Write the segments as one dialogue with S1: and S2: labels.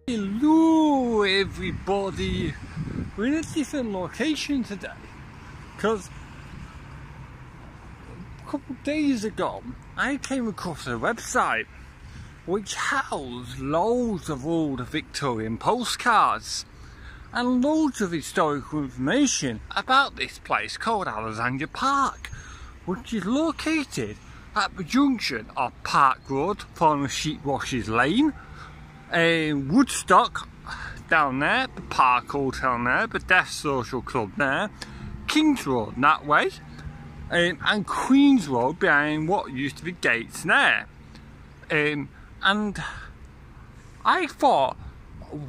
S1: Hello everybody, we're in a different location today because a couple of days ago I came across a website which housed loads of old Victorian postcards and loads of historical information about this place called Alexandra Park, which is located at the junction of Park Road, former Sheepwashes Lane, Woodstock down there, the Park Hotel there, the Deaf Social Club there, Kings Road that way, and Queens Road behind what used to be gates there. And I thought,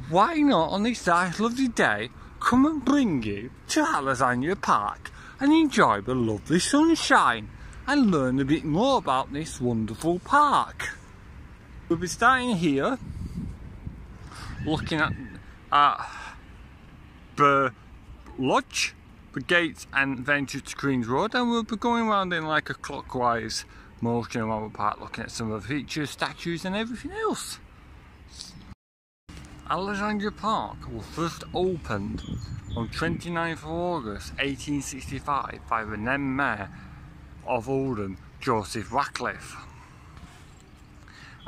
S1: why not on this nice lovely day come and bring you to Alexandra Park and enjoy the lovely sunshine and learn a bit more about this wonderful park. We'll be starting here, looking at the lodge, the gates and venture to Queens Road, and we'll be going around in like a clockwise motion around the park, looking at some of the features, statues and everything else. Alexandra Park was first opened on 29th of August 1865 by the then Mayor of Oldham, Joseph Ratcliffe,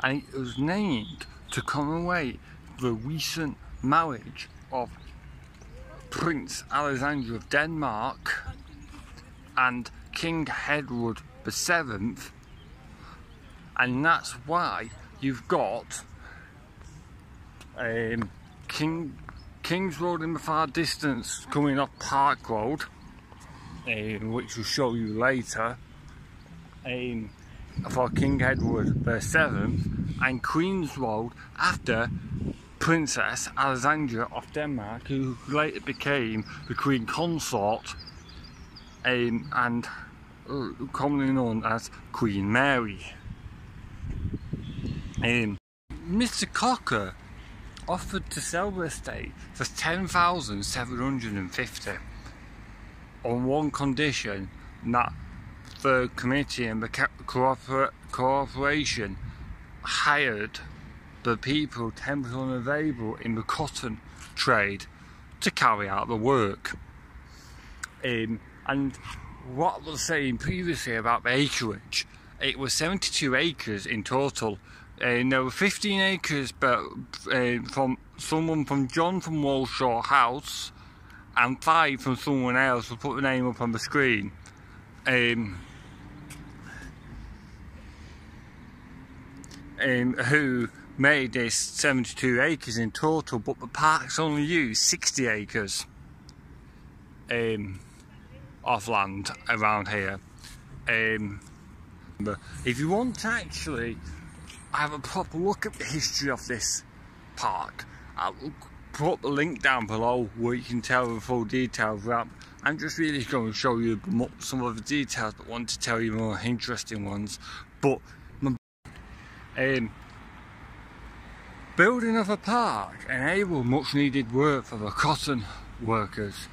S1: and it was named to commemorate the recent marriage of Prince Alexandra of Denmark and King Edward VII, and that's why you've got King's Road in the far distance coming up Park Road, which we'll show you later, for King Edward VII, and Queen's Road after Princess Alexandra of Denmark, who later became the Queen Consort, and commonly known as Queen Mary. Mr. Cocker offered to sell the estate for $10,750 on one condition, that the committee and the corporation hired the people temporarily unavailable in the cotton trade to carry out the work. And what I was saying previously about the acreage, it was 72 acres in total. There were 15 acres but from someone from John from Walshaw House, and 5 from someone else. We'll put the name up on the screen. Who made this 72 acres in total, but the park's only used 60 acres of land around here. But if you want to actually have a proper look at the history of this park, I'll put the link down below where you can tell the full details. I'm just really going to show you some of the details, but want to tell you more interesting ones. But building of a park enabled much needed work for the cotton workers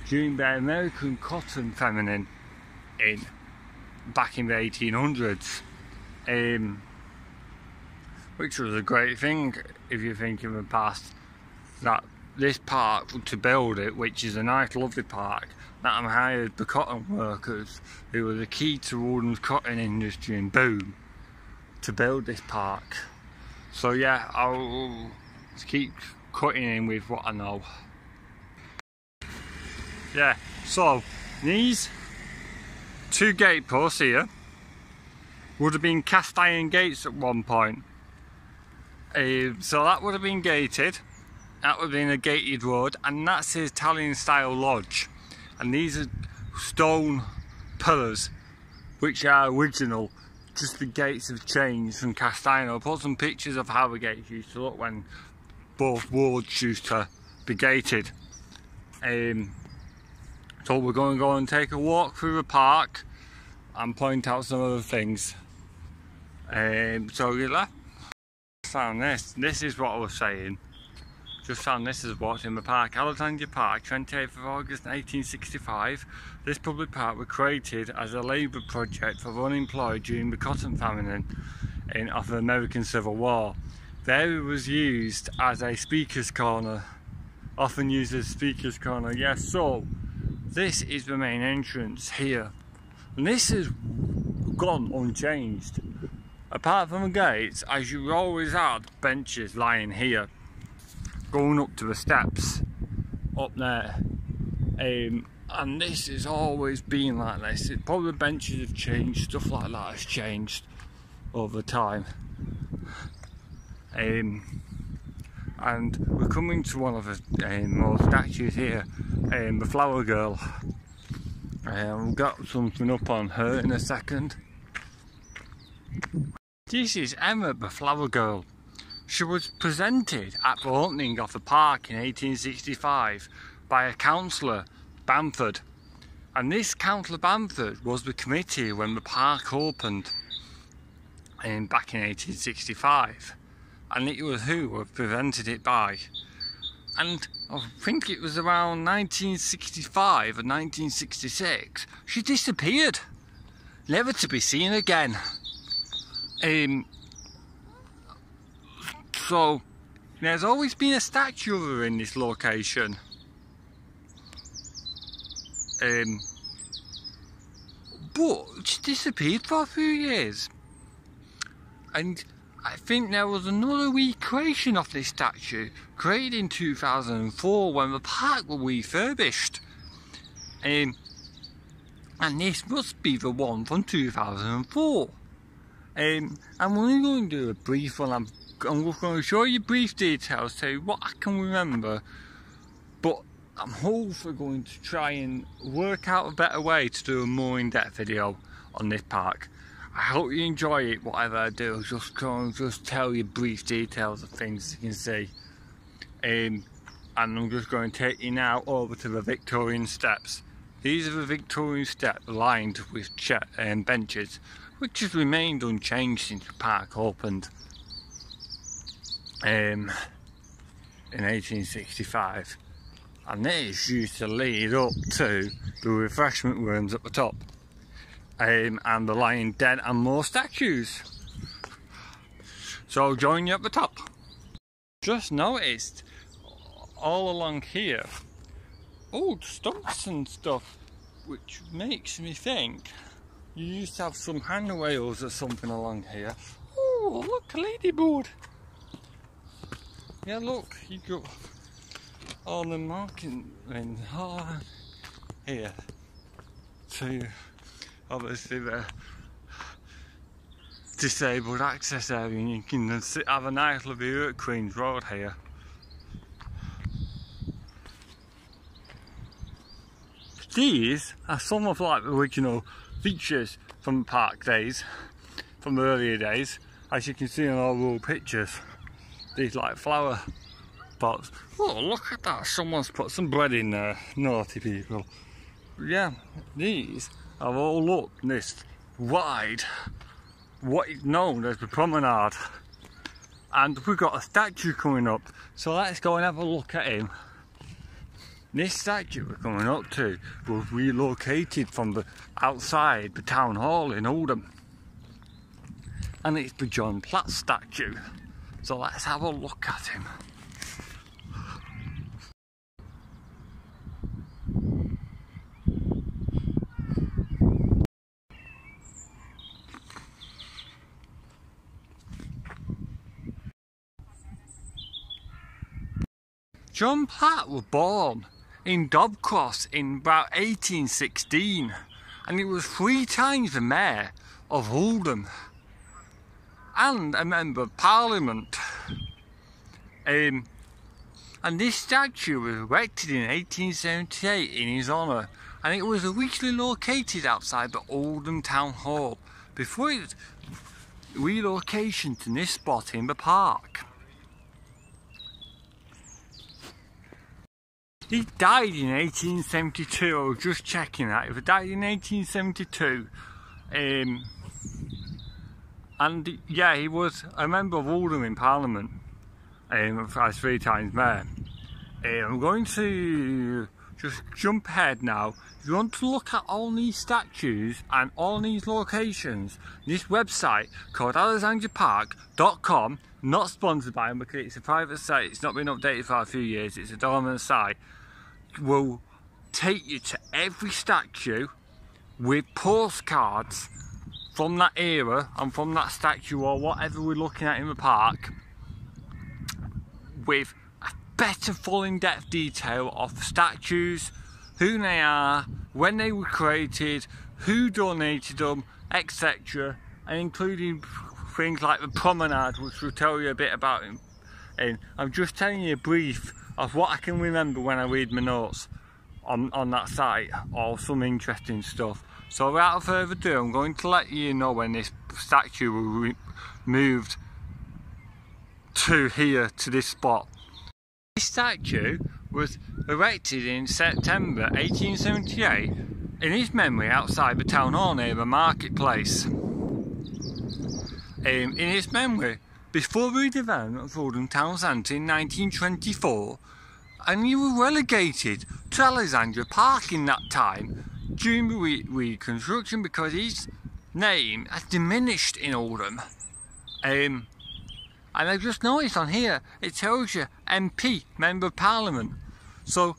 S1: during the American cotton famine back in the 1800s, which was a great thing if you think in the past, that this park, to build it, which is a nice lovely park, that hired the cotton workers who were the key to Oldham's cotton industry and boom, to build this park. So yeah, I'll keep cutting in with what I know. Yeah, so these 2 gate posts here would have been cast iron gates at one point. So that would have been gated, that would have been a gated road, and that's the Italian style lodge. And these are stone pillars which are original, just the gates have changed from cast iron. I'll put some pictures of how the gates used to look when both wards used to be gated. So we're going to go and take a walk through the park and point out some other things. So you left. Found this is what I was saying. Just found this is what's in the park. Alexandra Park, 28th of August 1865. This public park was created as a labour project for the unemployed during the cotton famine of the American Civil War. there it was used as a speaker's corner, often used as speaker's corner. Yes, so this is the main entrance here, and this has gone unchanged. Apart from the gates, as you always had benches lying here, going up to the steps up there, and this has always been like this. Probably the benches have changed, stuff like that has changed over time. And we're coming to one of the more statues here, the flower girl. We've got something up on her in a second. This is Emmett, the flower girl. She was presented at the opening of the park in 1865 by a councillor, Bamford. And this councillor Bamford was the committee when the park opened back in 1865. And it was who were presented it by. And I think it was around 1965 or 1966, she disappeared, never to be seen again. So there's always been a statue of her in this location. But she disappeared for a few years. And I think there was another recreation of this statue created in 2004 when the park was refurbished. And this must be the one from 2004. And we're going to do a brief one. I'm just going to show you brief details, tell you what I can remember. But I'm hopefully going to try and work out a better way to do a more in-depth video on this park. I hope you enjoy it, whatever I do. Just tell you brief details of things you can see. And I'm just going to take you now over to the Victorian Steps. These are the Victorian Steps lined with benches, which has remained unchanged since the park opened in 1865. And this used to lead up to the refreshment rooms at the top. And the lying den and more statues. So join you at the top. Just noticed all along here old stumps and stuff, which makes me think you used to have some handrails or something along here. Oh, look, a ladybird. Yeah, look, you got all the marking in here to obviously the disabled access area, and you can have a nice little view at Queen's Road here. These are some of like the original features from park days, from the earlier days, as you can see in all the old pictures. These like flower pots. Oh, look at that, someone's put some bread in there, naughty people. Yeah, these are all up this wide, what is known as the Promenade. And we've got a statue coming up, so let's go and have a look at him. This statue we're coming up to was relocated from the outside the town hall in Oldham. And it's the John Platt statue. So let's have a look at him. John Platt was born in Dobcross in about 1816, and he was 3 times the mayor of Oldham and a member of Parliament. And this statue was erected in 1878 in his honour, and it was originally located outside the Oldham Town Hall before its relocation to this spot in the park. He died in 1872, I was just checking that. He died in 1872. And yeah, he was a member of Oldham in Parliament, as 3 times mayor. I'm going to just jump ahead now. If you want to look at all these statues and all these locations, this website called alexandrapark.com, not sponsored by them because it's a private site, it's not been updated for a few years, it's a dormant site, will take you to every statue with postcards from that era and from that statue or whatever we're looking at in the park, with a better full in-depth detail of statues, who they are, when they were created, who donated them, etc., and including things like the Promenade, which will tell you a bit about him. And I'm just telling you a brief of what I can remember when I read my notes on that site, or some interesting stuff. So without further ado, I'm going to let you know when this statue was moved to here, to this spot. This statue was erected in September 1878 in his memory outside the town hall near the marketplace. In his memory, before the redevelopment of Oldham Town Centre in 1924, and he was relegated to Alexandra Park in that time during the reconstruction because his name has diminished in Oldham. And I've just noticed on here, it tells you MP, Member of Parliament. So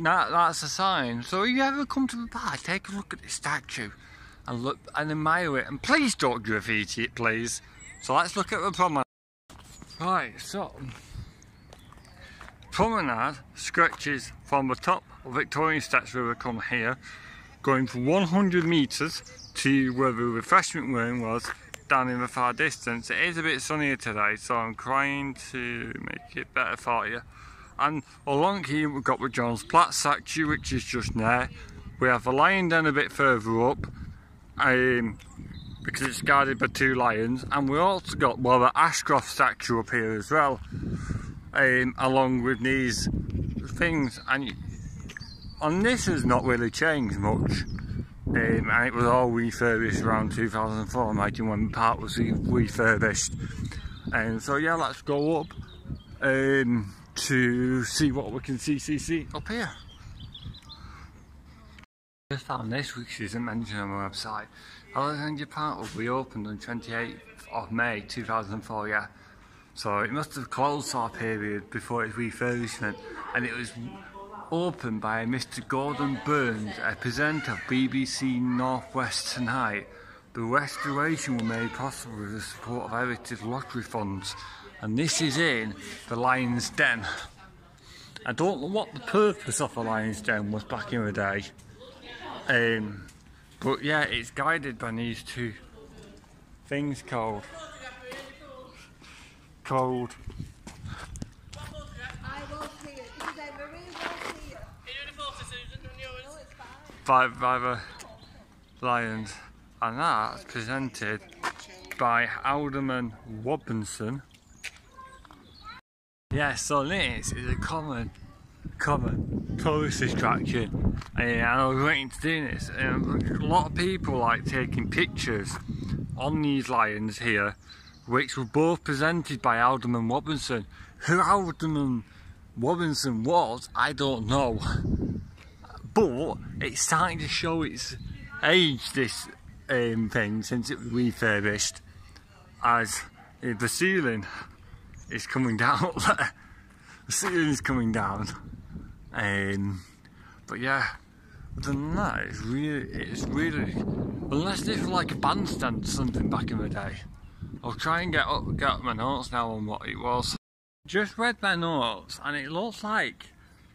S1: that's a sign. So if you ever come to the park, take a look at this statue and look and admire it. And please don't graffiti it, please. So let's look at the promenade. Right, so promenade stretches from the top of Victorian Steps where we come here, going for 100 metres to where the refreshment room was down in the far distance. It is a bit sunnier today, so I'm trying to make it better for you. And along here we've got the Platt statue, which is just there. We have the lion den a bit further up, because it's guarded by two lions, and we also got the Ashcroft statue up here as well, along with these things. And this has not really changed much, and it was all refurbished around 2004, imagine, when the park was refurbished. And so yeah, let's go up to see what we can see up here. Just found this, which isn't mentioned on my website. Alexandra Park will be opened on 28th of May 2004, yeah. So it must have closed for a period before its refurbishment, and it was opened by Mr. Gordon Burns, a presenter of BBC Northwest Tonight. The restoration was made possible with the support of Heritage Lottery funds, and this is in the Lion's Den. I don't know what the purpose of the Lion's Den was back in the day. But yeah, it's guided by these two things called by the lions, and that's presented by Alderman Robinson. Yeah, so this is a common tourist attraction, and I was waiting to do this. A lot of people like taking pictures on these lions here, which were both presented by Alderman Robinson. Who Alderman Robinson was, I don't know, but it's starting to show its age, this thing, since it was refurbished, as the ceiling is coming down. The ceiling is coming down. But yeah, other than that, it's really, unless this was like a bandstand or something back in the day. I'll try and get up my notes now on what it was. Just read my notes, and it looks like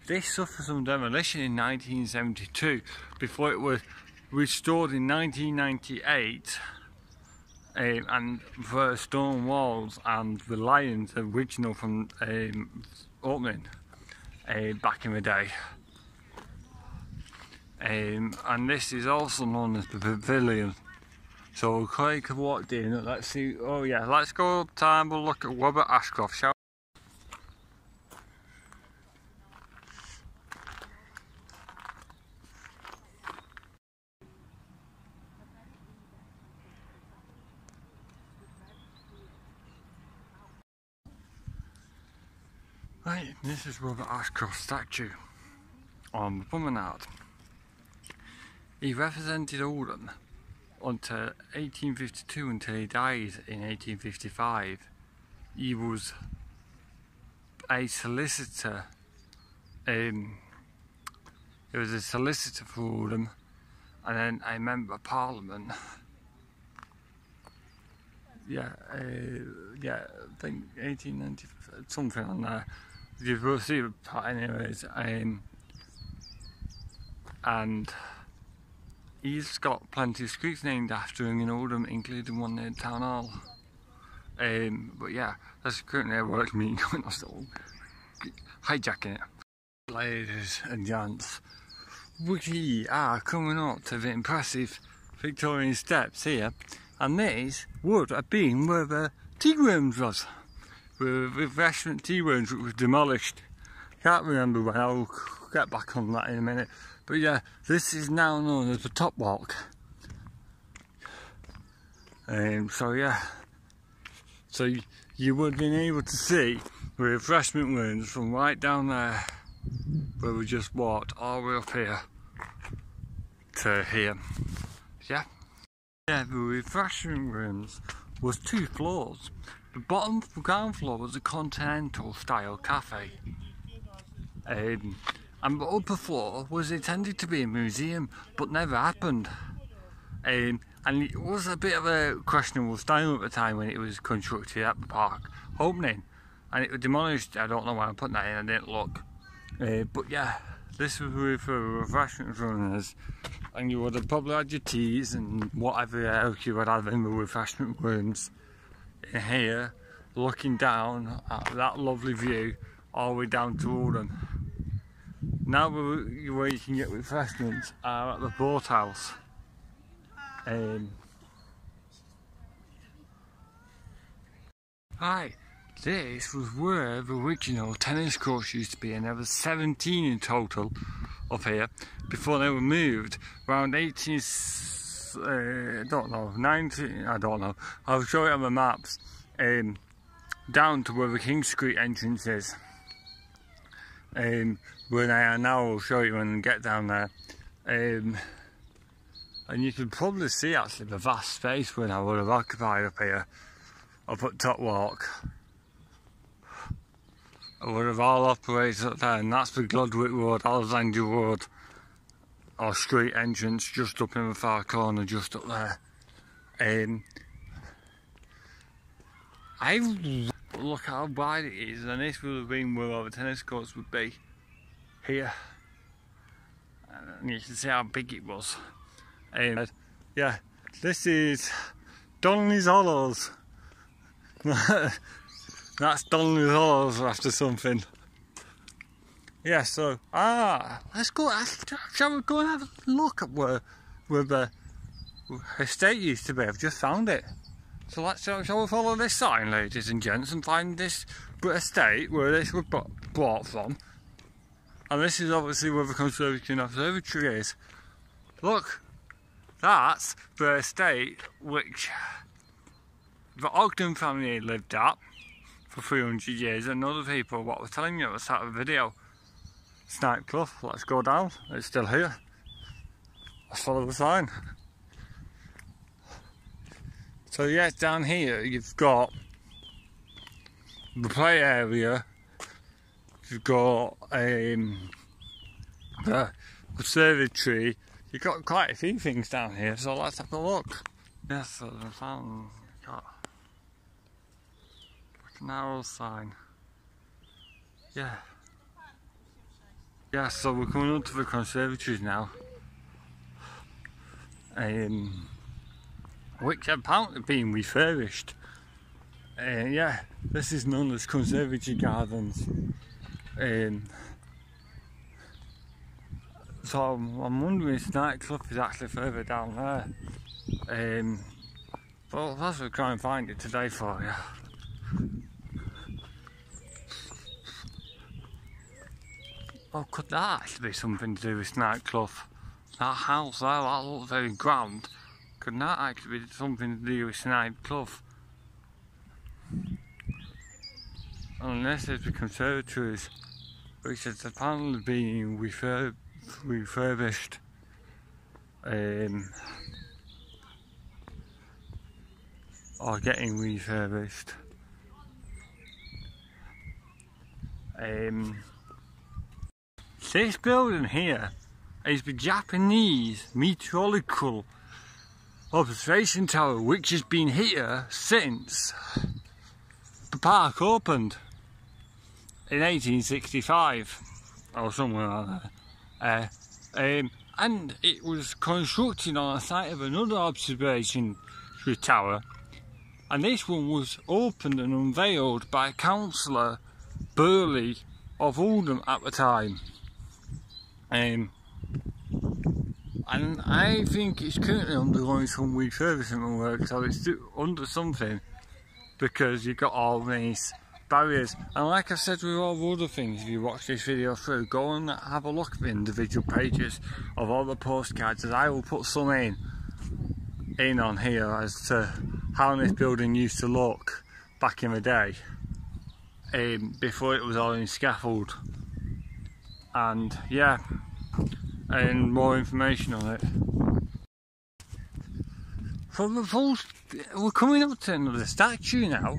S1: this suffered some demolition in 1972 before it was restored in 1998. And the stone walls and the lions original from opening back in the day. And this is also known as the pavilion. So Craig have walked in. Let's see. Oh yeah, let's go up time. We'll look at Robert Ashcroft, shall we? Right, this is Robert Ashcroft's statue on the Promenade. He represented Oldham until 1852 until he died in 1855. He was a solicitor. He was a solicitor for Oldham and then a member of Parliament. I think 1890, something on there. You will see the part anyways. And he's got plenty of streets named after him in Oldham, including one near Town Hall. But yeah, that's currently a work meeting going on, so hijacking it. Ladies and gents, we are coming up to the impressive Victorian Steps here, and this would have been where the tea rooms was. Where the refreshment tea rooms was demolished. Can't remember when, I'll get back on that in a minute. But yeah, this is now known as the Topwalk. So yeah, so you would have been able to see the refreshment rooms from right down there, where we just walked all the way up here to here. Yeah, the refreshment rooms was 2 floors. The ground floor was a continental style cafe. And the upper floor was intended to be a museum, but never happened. And it was a bit of a questionable style at the time when it was constructed at the park opening. And it was demolished. I don't know why I'm putting that in, I didn't look. But yeah, this was for refreshment runners. And you would have probably had your teas and whatever else you would have in the refreshment rooms. In here, looking down at that lovely view all the way down to Oldham. Now where you can get refreshments are at the Boathouse. Right, this was where the original tennis courts used to be, and there was 17 in total up here before they were moved around 19 I don't know, 19, I don't know, I'll show you on the maps, down to where the King Street entrance is. I'll show you when I get down there. And you can probably see actually the vast space when I would have occupied up here, up at Topwalk. I would have all operated up there, and that's the Glodwick Road, Alexandra Road, or street entrance, just up in the far corner, just up there. Look how wide it is, and this would have been where all the tennis courts would be, here. And you can see how big it was. Yeah, this is Donnelly's Hollows. That's Donnelly's Hollows after something. Yeah, so, let's go, shall we go and have a look at where the estate used to be? I've just found it. So shall we follow this sign, ladies and gents, and find this estate where this was bought from. And this is obviously where the Conservation Observatory is. Look, that's the estate which the Ogden family lived at for 300 years, and other people, what I was telling you at the start of the video. Snipe Clough, let's go down, it's still here. Let's follow the sign. So yeah, down here you've got the play area, you've got the observatory, you've got quite a few things down here, so let's have a look. Yes, so I found got like an arrow sign. Yeah. Yeah, so we're coming up to the conservatories now. Which are apparently being refurbished. Yeah, this is known as Conservatory Gardens. So I'm wondering if Nightclub is actually further down there. But let's try and find it today for you. Oh, could that actually be something to do with Nightclub? That house there, that looks very grand. Could that actually be something to do with Nightclub? And this is the conservatories, which is apparently being refurbished. Or getting refurbished. This building here is the Japanese Meteorological observation tower, which has been here since the park opened in 1865 or somewhere like that. And it was constructed on the site of another observation tower, and this one was opened and unveiled by Councillor Burley of Oldham at the time. And I think it's currently undergoing some refurbishment work, so it's under something, because you've got all these barriers. And like I said with all the other things, if you watch this video through, go and have a look at the individual pages of all the postcards, as I will put some in on here as to how this building used to look back in the day, before it was all in scaffold. And yeah, and more information on it. We're coming up to another statue now.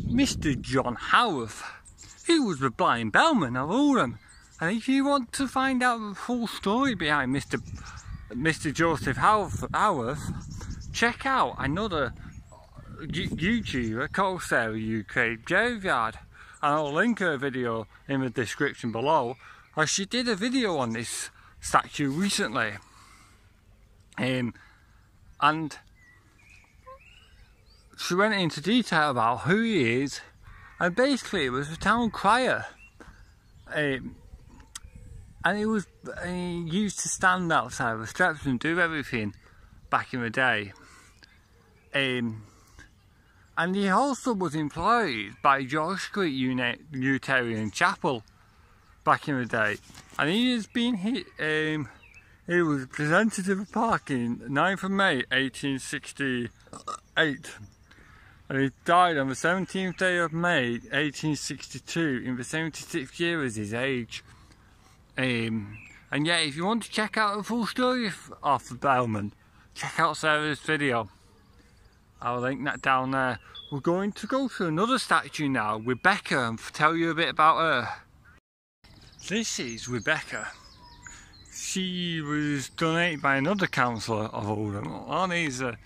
S1: Mr. John Howarth, he was the blind bellman of Oldham. And if you want to find out the full story behind Mr. Joseph Howarth, check out another YouTuber, called Sarah UK Graveyard, and I'll link her video in the description below, as she did a video on this statue recently. And she went into detail about who he is, and basically it was a town crier, and he used to stand outside the steps and do everything back in the day. And he also was employed by George Street Unitarian Chapel back in the day, and he has been he was presented to the park in 9th of May 1868, and he died on the 17th day of May 1862 in the 76th year as his age. And yeah, if you want to check out the full story of the bellman, check out Sarah's video. I'll link that down there. We're going to go to another statue now, Rebecca, and tell you a bit about her. This is Rebecca. She was donated by another councillor of Oldham. All these are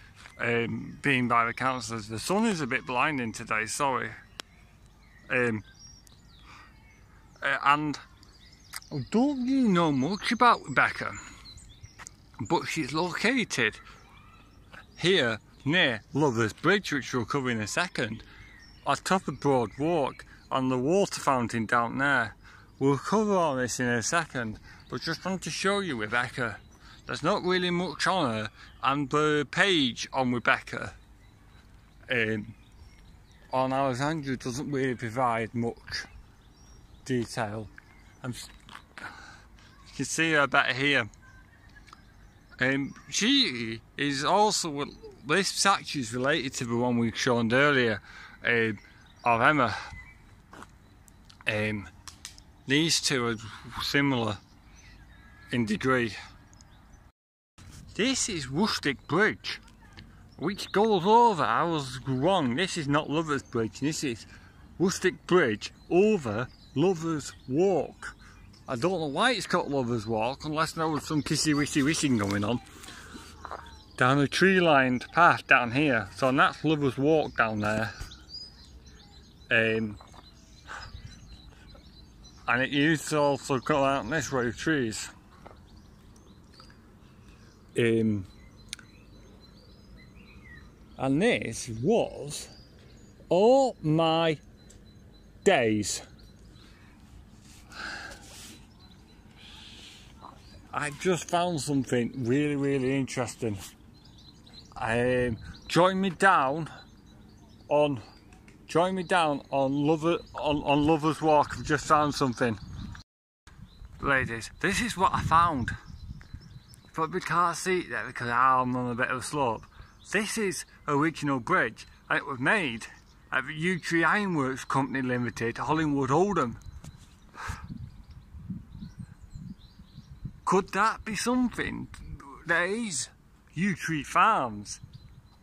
S1: being by the councillors. The sun is a bit blinding today, sorry. And I don't really know much about Rebecca, but she's located here near Lovers Bridge, which we'll cover in a second, on top of Broad Walk, on the water fountain down there. We'll cover all this in a second, but just want to show you Rebecca. There's not really much on her, and the page on Rebecca on Alexandra doesn't really provide much detail. You can see her better here. She is also, this statue is related to the one we shown earlier of Emmett. These two are similar in degree. This is Rustic Bridge, which goes over, I was wrong, this is not Lovers Bridge, this is Rustic Bridge over Lovers Walk. I don't know why it's called Lovers Walk, unless there was some kissy-wissy-wishing going on. Down a tree-lined path down here, so that's Lovers Walk down there. And it used to also go out in this row of trees. And this was all my days. I just found something really interesting. Join me down on Lovers Walk. I've just found something. Ladies, this is what I found. Probably can't see it there because I'm on a bit of a slope. This is original bridge, and it was made at the Yew Tree Ironworks Company Limited, Hollingwood, Oldham. Could that be something? There is Yew Tree Farms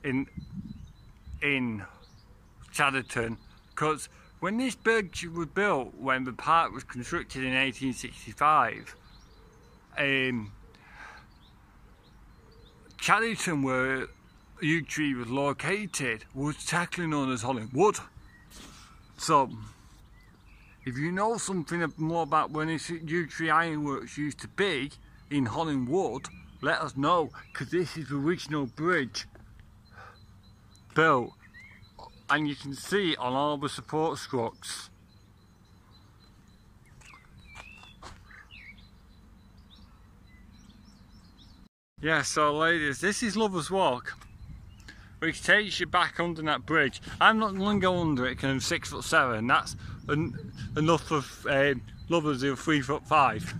S1: in Chadderton, because when this bridge was built, when the park was constructed in 1865, Chadderton, where Yew Tree was located, was technically known as Hollingwood. So, if you know something more about when this Yew Tree Ironworks used to be in Hollingwood, let us know, because this is the original bridge built, and you can see it on all the support struts. Yeah, so ladies, this is Lovers Walk, which takes you back under that bridge. I'm not going to go under it because I'm 6'7". That's enough of lovers who are 3'5".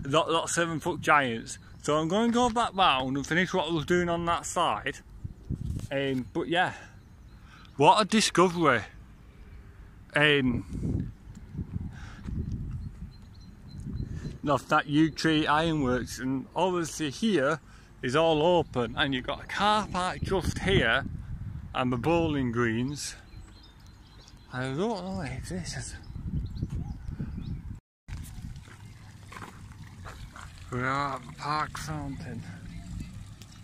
S1: Not 7 foot giants. So I'm going to go back round and finish what I was doing on that side. But yeah, what a discovery. Of that Yew Tree Ironworks, and obviously here is all open, and you've got a car park just here and the bowling greens. I don't know if this is. We are at the Park Fountain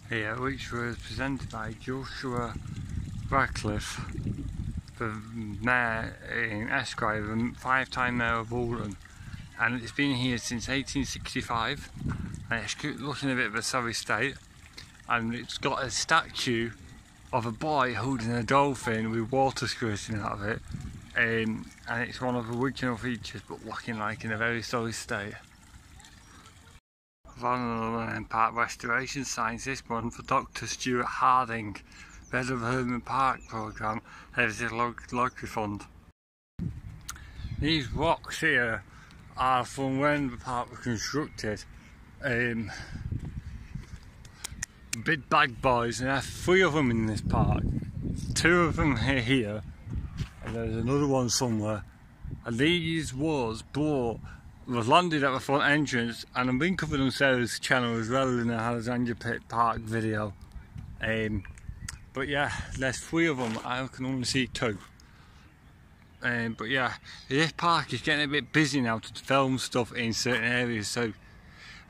S1: here, which was presented by Joshua Radcliffe, the mayor in Esquire, the 5-time mayor of Oldham. And it's been here since 1865, and it's looking a bit of a sorry state, and it's got a statue of a boy holding a dolphin with water squirting out of it, and it's one of the original features, but looking like in a very sorry state. Vulnerable Park restoration signs this month for Dr. Stuart Harding, head of the Herman Park programme, head of the Lottery Fund. These rocks here are from when the park was constructed. Big bag boys, and there are 3 of them in this park. 2 of them are here, and there's another one somewhere. And these was landed at the front entrance, and I've been covered on Sarah's channel as well in the Alexandra Pit Park video. But yeah, there's 3 of them. I can only see 2. But yeah, this park is getting a bit busy now to film stuff in certain areas, so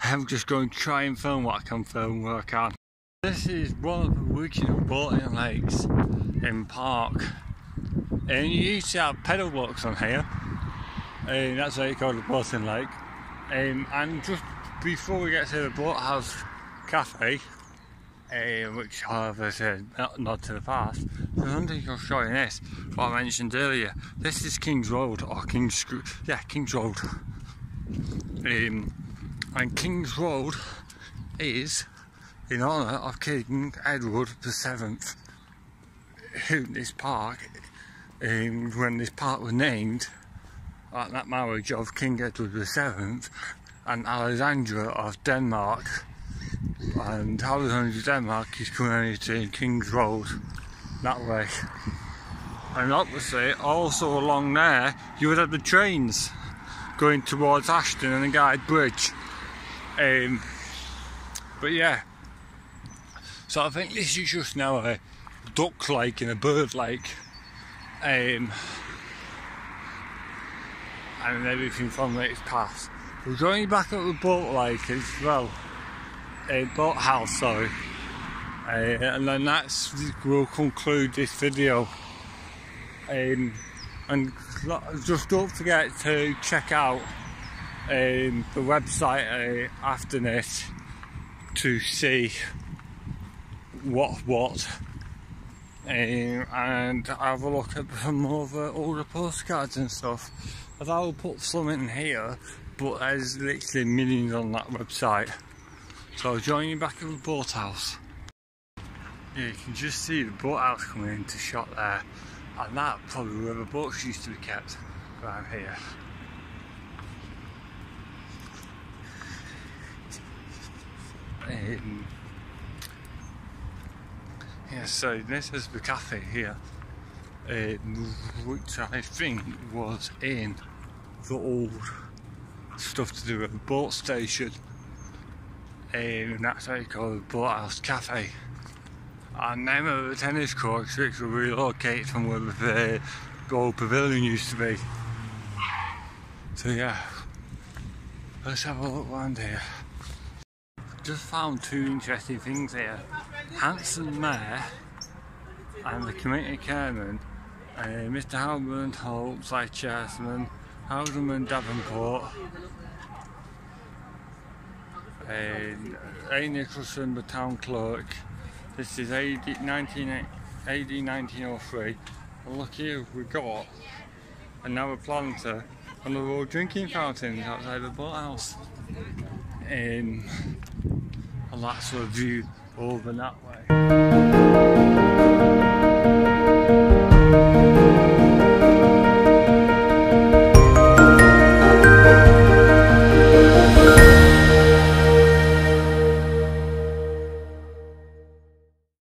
S1: I'm just going to try and film what I can film where I can. This is one of the original boating lakes in park, and you used to have pedal boats on here, and that's why it's called a boating lake. And just before we get to the Boathouse Cafe, which, however, said not to the past, I'm going to show you this, what I mentioned earlier. This is King's Road, or King's Road. And King's Road is in honour of King Edward VII, who this park, when this park was named, at that marriage of King Edward VII and Alexandra of Denmark. And Alexandra of Denmark is commemorated King's Road that way. And obviously also along there you would have the trains going towards Ashton and the Guide Bridge. But yeah, so I think this is just now a duck lake and a bird lake, and everything from its past. We're going back up the boat lake as well. Boathouse, sorry, and then will conclude this video. And just don't forget to check out the website after this to see what and have a look at some more of the older postcards and stuff. I will put some in here, but there's literally millions on that website. So I'll join you back at the boathouse. Yeah, you can just see the boathouse coming into shot there, and that's probably where the boats used to be kept around here. Yeah, so this is the cafe here, which I think was in the old stuff to do with the boat station, and that's how it's called, Bloodhouse Cafe. And then the tennis courts, which were relocated from where the old pavilion used to be. So yeah, let's have a look around here. Just found two interesting things here. Hanson Mayor and the committee chairman, Mr. Howland Holt, site chairman, Howden Davenport, A. Nicholson, the town clerk. This is AD 1903. And look here, we've got another planter and the road drinking fountains outside the boathouse. And that's the view over that way.